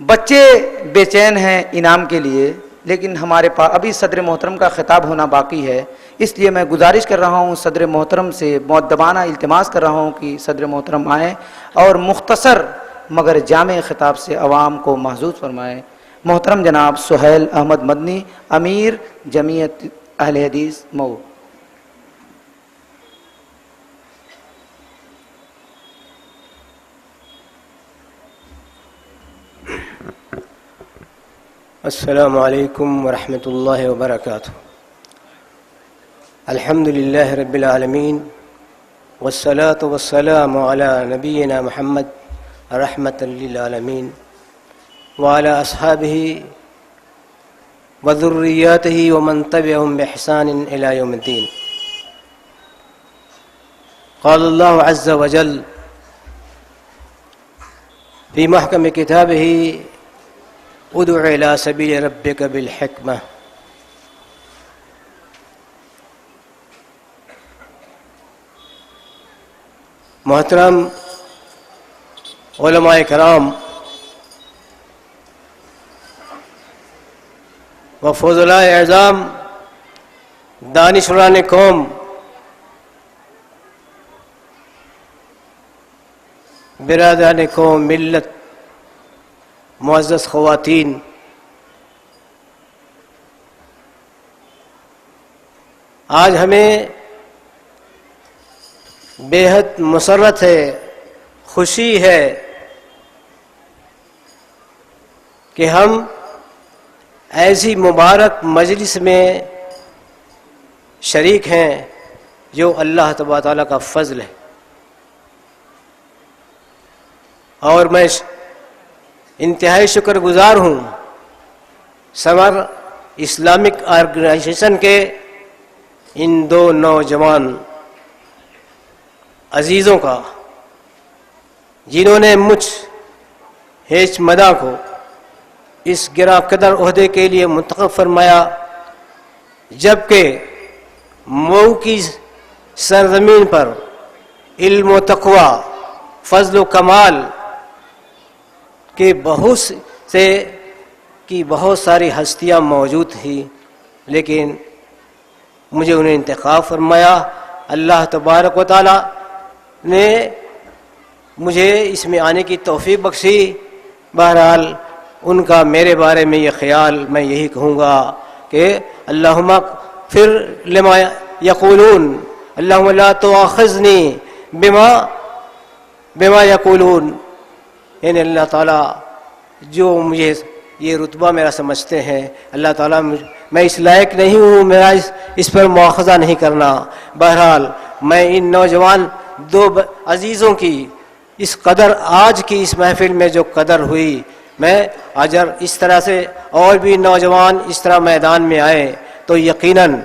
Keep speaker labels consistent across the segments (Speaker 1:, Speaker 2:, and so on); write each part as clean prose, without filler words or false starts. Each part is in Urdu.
Speaker 1: بچے بے چین ہیں انعام کے لیے، لیکن ہمارے پاس ابھی صدر محترم کا خطاب ہونا باقی ہے، اس لیے میں گزارش کر رہا ہوں صدر محترم سے، مؤدبانہ التماس کر رہا ہوں کہ صدر محترم آئیں اور مختصر مگر جامع خطاب سے عوام کو محظوظ فرمائیں۔ محترم جناب سہیل احمد مدنی، امیر جمعیت اہل حدیث مئو۔
Speaker 2: السلام علیکم ورحمۃ اللہ وبرکاتہ۔ الحمد للہ رب العالمین والصلاة والسلام علی نبینا محمد رحمۃ للعالمین وعلی اصحابہ وذریاتہ ومن تبعهم بإحسان الی یوم الدین۔ قال اللہ عز وجل فی محکم کتابہ ادع الی سبیل ربک بالحکمہ۔ محترم علماء کرام و فضلاء اعظام، دانشوران قوم، برادران قوم ملت، معزز خواتین، آج ہمیں بے حد مسرت ہے، خوشی ہے کہ ہم ایسی مبارک مجلس میں شریک ہیں جو اللہ تبارک و تعالیٰ کا فضل ہے، اور میں انتہائی شکر گزار ہوں سمر اسلامک آرگنائزیشن کے ان دو نوجوان عزیزوں کا، جنہوں نے مجھ ہیچ مدا کو اس گراں قدر عہدے کے لیے منتخب فرمایا، جبکہ مئو کی سرزمین پر علم و تقوی، فضل و کمال کہ بہت ساری ہستیاں موجود تھیں، لیکن مجھے انہیں انتخاب فرمایا۔ اللہ تبارک و تعالی نے مجھے اس میں آنے کی توفیق بخشی۔ بہرحال ان کا میرے بارے میں یہ خیال، میں یہی کہوں گا کہ اللہم اغفر لما یقولون، اللہم لا تؤاخذنی بما یقولون، یعنی اللہ تعالیٰ جو مجھے یہ رتبہ میرا سمجھتے ہیں، اللہ تعالیٰ میں اس لائق نہیں ہوں، میرا اس پر مواخذہ نہیں کرنا۔ بہرحال میں ان نوجوان دو عزیزوں کی اس قدر، آج کی اس محفل میں جو قدر ہوئی، میں اگر اس طرح سے اور بھی نوجوان اس طرح میدان میں آئے تو یقیناً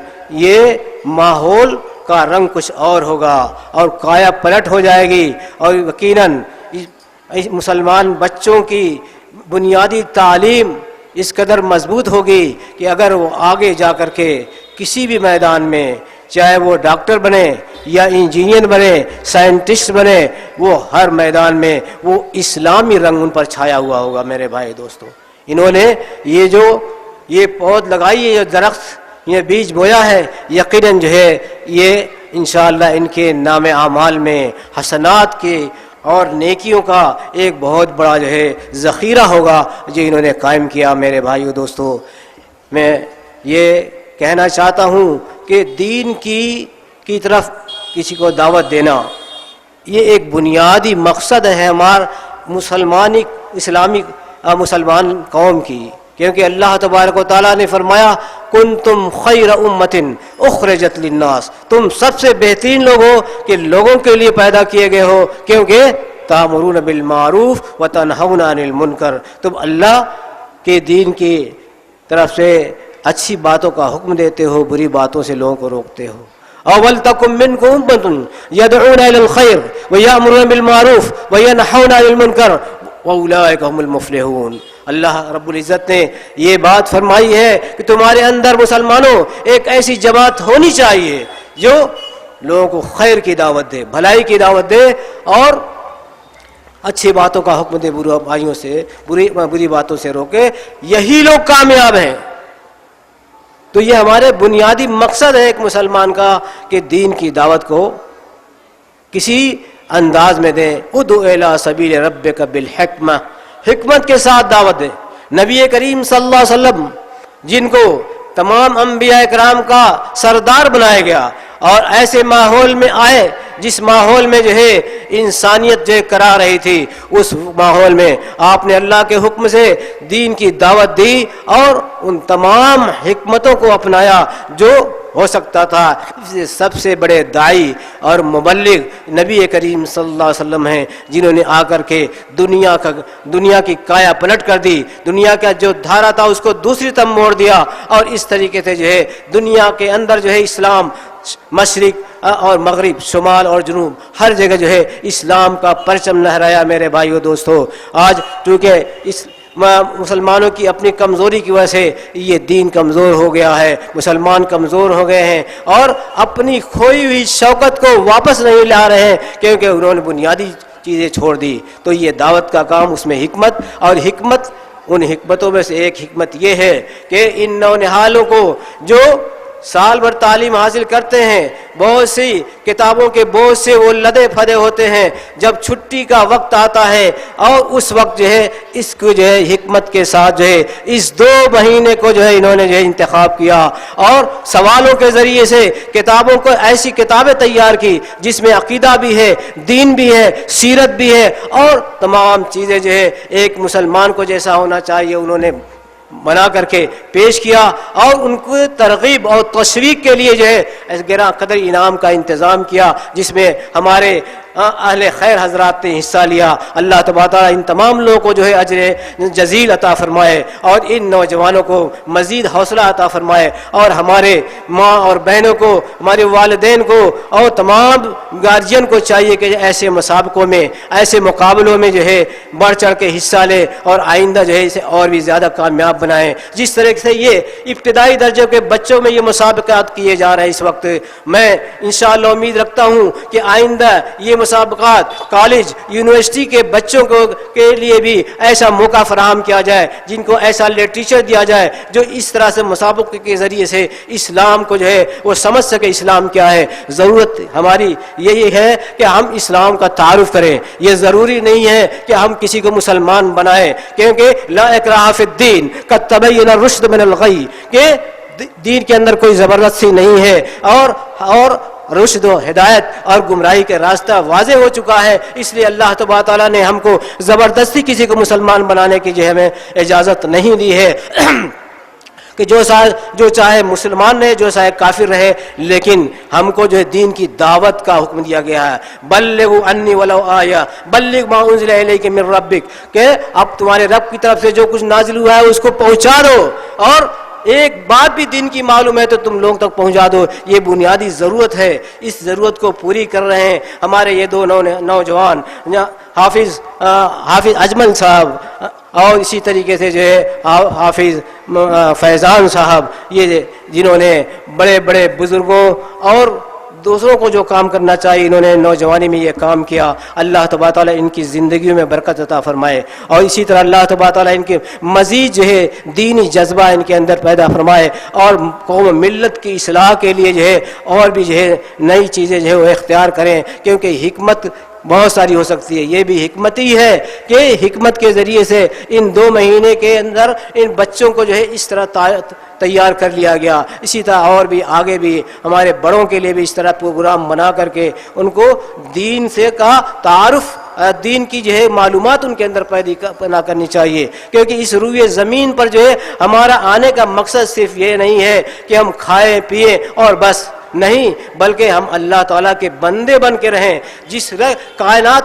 Speaker 2: یہ ماحول کا رنگ کچھ اور ہوگا اور کایا پلٹ ہو جائے گی، اور یقیناً مسلمان بچوں کی بنیادی تعلیم اس قدر مضبوط ہوگی کہ اگر وہ آگے جا کر کے کسی بھی میدان میں، چاہے وہ ڈاکٹر بنے یا انجینئر بنے، سائنٹسٹ بنے، وہ ہر میدان میں وہ اسلامی رنگ ان پر چھایا ہوا ہوگا۔ میرے بھائی دوستو، انہوں نے یہ پود لگائی ہے، یہ درخت، یہ بیج بویا ہے، یقیناً جو ہے یہ انشاءاللہ ان کے نام اعمال میں حسنات کے اور نیکیوں کا ایک بہت بڑا جو ہے ذخیرہ ہوگا جو انہوں نے قائم کیا۔ میرے بھائیو دوستو، میں یہ کہنا چاہتا ہوں کہ دین کی طرف کسی کو دعوت دینا یہ ایک بنیادی مقصد ہے ہمارا مسلمان قوم کی، کیونکہ اللہ تبارک و تعالیٰ نے فرمایا کنتم خیر امۃ اخرجت للناس، تم سب سے بہترین لوگ ہو کہ لوگوں کے لیے پیدا کیے گئے ہو، کیونکہ تأمرون بالمعروف وتنہون عن المنکر، تم اللہ کے دین کی طرف سے اچھی باتوں کا حکم دیتے ہو، بری باتوں سے لوگوں کو روکتے ہو۔ وَلْتَكُن مِّنكُمْ أُمَّةٌ يَدْعُونَ إِلَى الْخَيْرِ وَيَأْمُرُونَ بِالْمَعْرُوفِ وَيَنْهَوْنَ عَنِ الْمُنكَرِ وَأُولَٰئِكَ هُمُ الْمُفْلِحُونَ۔ اللہ رب العزت نے یہ بات فرمائی ہے کہ تمہارے اندر مسلمانوں ایک ایسی جماعت ہونی چاہیے جو لوگوں کو خیر کی دعوت دے، بھلائی کی دعوت دے، اور اچھی باتوں کا حکم دے، برائیوں سے بری باتوں سے روکے، یہی لوگ کامیاب ہیں۔ تو یہ ہمارے بنیادی مقصد ہے ایک مسلمان کا کہ دین کی دعوت کو کسی انداز میں دیں۔ ادعو الی سبیل ربک بالحکمہ، حکمت کے ساتھ دعوت دیں۔ نبی کریم صلی اللہ علیہ وسلم جن کو تمام انبیاء کرام کا سردار بنایا گیا اور ایسے ماحول میں آئے جس ماحول میں جو ہے انسانیت جو کرا رہی تھی، اس ماحول میں آپ نے اللہ کے حکم سے دین کی دعوت دی اور ان تمام حکمتوں کو اپنایا جو ہو سکتا تھا۔ سب سے بڑے داعی اور مبلغ نبی کریم صلی اللہ علیہ وسلم ہیں، جنہوں نے آ کر کے دنیا کی کایا پلٹ کر دی، دنیا کا جو دھارا تھا اس کو دوسری طرف موڑ دیا، اور اس طریقے سے جو ہے دنیا کے اندر جو ہے اسلام مشرق اور مغرب، شمال اور جنوب، ہر جگہ جو ہے اسلام کا پرچم لہرایا۔ میرے بھائیو دوستو، آج چونکہ اس مسلمانوں کی اپنی کمزوری کی وجہ سے یہ دین کمزور ہو گیا ہے، مسلمان کمزور ہو گئے ہیں اور اپنی کھوئی ہوئی شوکت کو واپس نہیں لا رہے ہیں، کیونکہ انہوں نے بنیادی چیزیں چھوڑ دی۔ تو یہ دعوت کا کام، اس میں حکمت، اور حکمت ان حکمتوں میں سے ایک حکمت یہ ہے کہ ان نونہالوں کو جو سال بھر تعلیم حاصل کرتے ہیں، بہت سی کتابوں کے بوجھ سے وہ لدے پھدے ہوتے ہیں، جب چھٹی کا وقت آتا ہے اور اس وقت جو ہے اس کو جو ہے حکمت کے ساتھ جو ہے اس 2 مہینے کو جو ہے انہوں نے جو ہے انتخاب کیا اور سوالوں کے ذریعے سے کتابوں کو ایسی کتابیں تیار کی جس میں عقیدہ بھی ہے، دین بھی ہے، سیرت بھی ہے، اور تمام چیزیں جو ہے ایک مسلمان کو جیسا ہونا چاہیے انہوں نے بنا کر کے پیش کیا، اور ان کو ترغیب اور تشویق کے لیے جو ہے گراں قدر انعام کا انتظام کیا، جس میں ہمارے اہل خیر حضرات نے حصہ لیا۔ اللہ تبارک تعالیٰ ان تمام لوگوں کو جو ہے اجر جزیل عطا فرمائے اور ان نوجوانوں کو مزید حوصلہ عطا فرمائے، اور ہمارے ماں اور بہنوں کو، ہمارے والدین کو اور تمام گارجین کو چاہیے کہ ایسے مسابقوں میں، ایسے مقابلوں میں جو ہے بڑھ چڑھ کے حصہ لے اور آئندہ جو ہے اسے اور بھی زیادہ کامیاب بنائیں۔ جس طرح سے یہ ابتدائی درجے کے بچوں میں یہ مسابقات کیے جا رہے ہیں اس وقت، میں انشاءاللہ امید رکھتا ہوں کہ آئندہ یہ مسابقات کالج یونیورسٹی کے بچوں کو کے لیے بھی ایسا موقع فراہم کیا جائے، جن کو ایسا لٹریچر دیا جائے جو اس طرح سے مسابقے کے ذریعے سے اسلام کو جو ہے وہ سمجھ سکے اسلام کیا ہے۔ ضرورت ہماری یہی ہے کہ ہم اسلام کا تعارف کریں، یہ ضروری نہیں ہے کہ ہم کسی کو مسلمان بنائیں، کیونکہ لا اکراہ فی الدین قد تبین الرشد من الغی، کہ دین کے اندر کوئی زبردستی نہیں ہے، اور رشد و ہدایت اور گمراہی کے راستہ واضح ہو چکا ہے۔ اس لیے اللہ تبارک تعالیٰ نے ہم کو زبردستی کسی کو مسلمان بنانے کی جو ہمیں اجازت نہیں دی ہے کہ جو چاہے مسلمان رہے، جو چاہے کافر رہے، لیکن ہم کو جو ہے دین کی دعوت کا حکم دیا گیا ہے۔ بلغوا انی ولو آیہ، بلغ ما انزل الیک من ربک، کہ اب تمہارے رب کی طرف سے جو کچھ نازل ہوا ہے اس کو پہنچا دو، اور ایک بات بھی دین کی معلوم ہے تو تم لوگ تک پہنچا دو۔ یہ بنیادی ضرورت ہے، اس ضرورت کو پوری کر رہے ہیں ہمارے یہ 2 نوجوان، حافظ اجمل صاحب اور اسی طریقے سے جو ہے حافظ فیضان صاحب، یہ جنہوں نے بڑے بڑے بزرگوں اور دوسروں کو جو کام کرنا چاہیے انہوں نے نوجوانی میں یہ کام کیا۔ اللہ تبارک تعالیٰ ان کی زندگیوں میں برکت عطا فرمائے، اور اسی طرح اللہ تبارک تعالیٰ ان کے مزید جو ہے دینی جذبہ ان کے اندر پیدا فرمائے، اور قوم ملت کی اصلاح کے لیے جو ہے اور بھی جو ہے نئی چیزیں جو ہے وہ اختیار کریں، کیونکہ حکمت بہت ساری ہو سکتی ہے۔ یہ بھی حکمت ہی ہے کہ حکمت کے ذریعے سے ان 2 مہینے کے اندر ان بچوں کو جو ہے اس طرح تیار کر لیا گیا۔ اسی طرح اور بھی آگے بھی ہمارے بڑوں کے لیے بھی اس طرح پروگرام بنا کر کے ان کو دین سے کا تعارف، دین کی جو ہے معلومات ان کے اندر پیدا کرنی چاہیے، کیونکہ اس روئے زمین پر جو ہے ہمارا آنے کا مقصد صرف یہ نہیں ہے کہ ہم کھائیں پیئیں اور بس، نہیں، بلکہ ہم اللہ تعالیٰ کے بندے بن کے رہیں۔ جس کائنات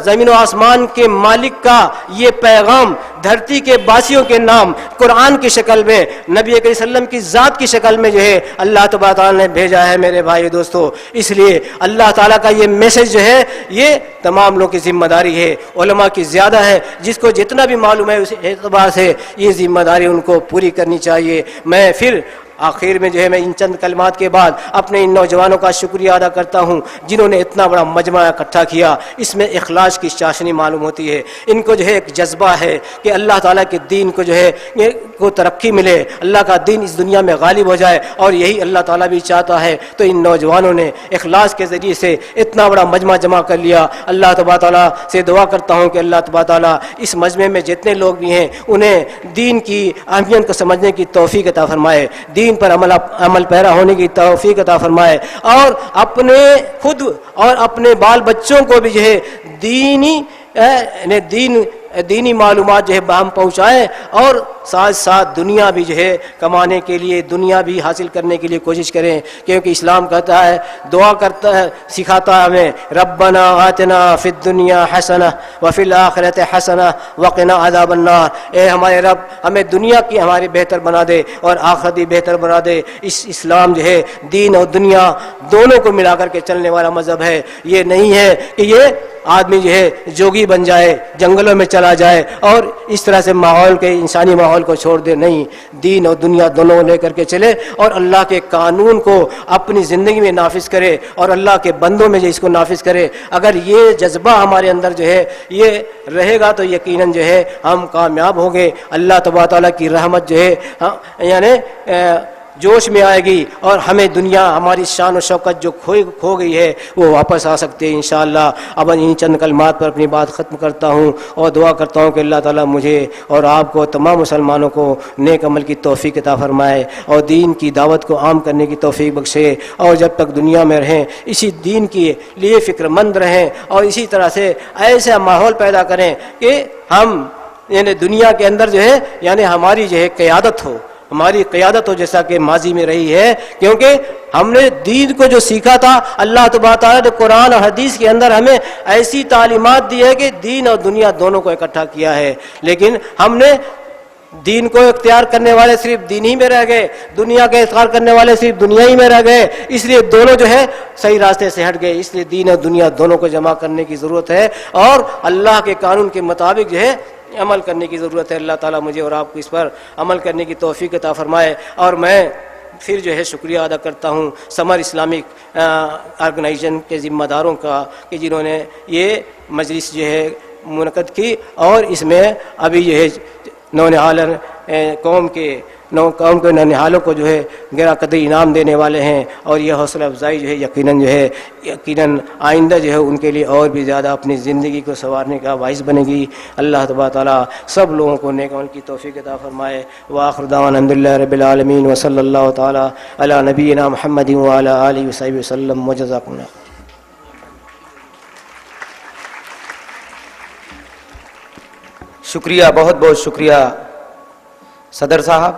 Speaker 2: زمین و آسمان کے مالک کا یہ پیغام دھرتی کے باسیوں کے نام قرآن کی شکل میں، نبی کریم صلی اللہ علیہ وسلم کی ذات کی شکل میں جو ہے اللہ تبارک تعالیٰ نے بھیجا ہے میرے بھائی دوستو۔ اس لیے اللہ تعالیٰ کا یہ میسج جو ہے یہ تمام لوگوں کی ذمہ داری ہے، علماء کی زیادہ ہے، جس کو جتنا بھی معلوم ہے اس اعتبار سے یہ ذمہ داری ان کو پوری کرنی چاہیے۔ میں پھر آخر میں جو ہے میں ان چند کلمات کے بعد اپنے ان نوجوانوں کا شکریہ ادا کرتا ہوں جنہوں نے اتنا بڑا مجمع اکٹھا کیا. اس میں اخلاص کی چاشنی معلوم ہوتی ہے. ان کو جو ہے ایک جذبہ ہے کہ اللہ تعالیٰ کے دین کو جو ہے کو ترقی ملے, اللہ کا دین اس دنیا میں غالب ہو جائے, اور یہی اللہ تعالیٰ بھی چاہتا ہے. تو ان نوجوانوں نے اخلاص کے ذریعے سے اتنا بڑا مجمع جمع کر لیا. اللہ تبارک تعالیٰ سے دعا کرتا ہوں کہ اللہ تبارک تعالیٰ اس مجمع میں جتنے لوگ بھی ہیں انہیں دین کی اہمیت کو سمجھنے کی توفیق عطا فرمائے, دین پر عمل پیرا ہونے کی توفیق عطا فرمائے, اور اپنے خود اور اپنے بال بچوں کو بھی جو ہے دینی معلومات جو ہے ہم پہنچائیں, اور ساتھ ساتھ دنیا بھی جو ہے کمانے کے لیے, دنیا بھی حاصل کرنے کے لیے کوشش کریں. کیونکہ اسلام کہتا ہے, دعا کرتا ہے, سکھاتا ہے ہمیں, ربنا آتنا فی الدنیا حسنہ وفی الآخرۃ حسنہ وقنا عذاب النار. اے ہمارے رب ہمیں دنیا کی ہماری بہتر بنا دے اور آخرت بھی بہتر بنا دے. اسلام جو ہے دین اور دنیا دونوں کو ملا کر کے چلنے والا مذہب ہے. یہ نہیں ہے کہ یہ آدمی جو ہے جوگی بن جائے, جنگلوں میں چلا جائے اور اس طرح سے ماحول کے انسانی ماحول کو چھوڑ دے. نہیں, دین اور دنیا دونوں لے کر کے چلے اور اللہ کے قانون کو اپنی زندگی میں نافذ کرے اور اللہ کے بندوں میں جو اس کو نافذ کرے. اگر یہ جذبہ ہمارے اندر جو ہے یہ رہے گا تو یقیناً جو ہے ہم کامیاب ہوں گے. اللہ تبارک تعالیٰ کی رحمت جو ہے یعنی جوش میں آئے گی, اور ہمیں دنیا ہماری شان و شوکت جو کھو گئی ہے وہ واپس آ سکتے ہیں انشاءاللہ. اب ان چند کلمات پر اپنی بات ختم کرتا ہوں اور دعا کرتا ہوں کہ اللہ تعالیٰ مجھے اور آپ کو, تمام مسلمانوں کو نیک عمل کی توفیق عطا فرمائے اور دین کی دعوت کو عام کرنے کی توفیق بخشے, اور جب تک دنیا میں رہیں اسی دین کے لیے فکر مند رہیں, اور اسی طرح سے ایسا ماحول پیدا کریں کہ ہم یعنی دنیا کے اندر جو ہے یعنی ہماری جو ہے قیادت ہو, ہماری قیادت ہو جیسا کہ ماضی میں رہی ہے. کیونکہ ہم نے دین کو جو سیکھا تھا, اللہ تبارک تعالیٰ نے قرآن اور حدیث کے اندر ہمیں ایسی تعلیمات دی ہے کہ دین اور دنیا دونوں کو اکٹھا کیا ہے. لیکن ہم نے دین کو اختیار کرنے والے صرف دین ہی میں رہ گئے, دنیا کے اختیار کرنے والے صرف دنیا ہی میں رہ گئے, اس لیے دونوں جو ہے صحیح راستے سے ہٹ گئے. اس لیے دین اور دنیا دونوں کو جمع کرنے کی ضرورت ہے اور اللہ کے قانون کے مطابق جو ہے عمل کرنے کی ضرورت ہے. اللہ تعالیٰ مجھے اور آپ کو اس پر عمل کرنے کی توفیق عطا فرمائے. اور میں پھر جو ہے شکریہ ادا کرتا ہوں سمر اسلامک آرگنائزیشن کے ذمہ داروں کا کہ جنہوں نے یہ مجلس جو ہے منعقد کی, اور اس میں ابھی جو ہے نونہال قوم کے نونہالوں کو جو ہے گرا قدری انعام دینے والے ہیں, اور یہ حوصلہ افزائی جو ہے یقیناً آئندہ جو ہے ان کے لیے اور بھی زیادہ اپنی زندگی کو سنوارنے کا باعث بنے گی. اللہ تبارک تعالیٰ سب لوگوں کو نیک عمل کی توفیق عطا فرمائے. وآخر دعوانا الحمدللہ رب العالمین وصلی اللہ تعالیٰ علی نبینا محمد وعلی آلہ وصحبہ وسلم وجزاکم اللہ.
Speaker 1: شکریہ, بہت بہت شکریہ صدر صاحب.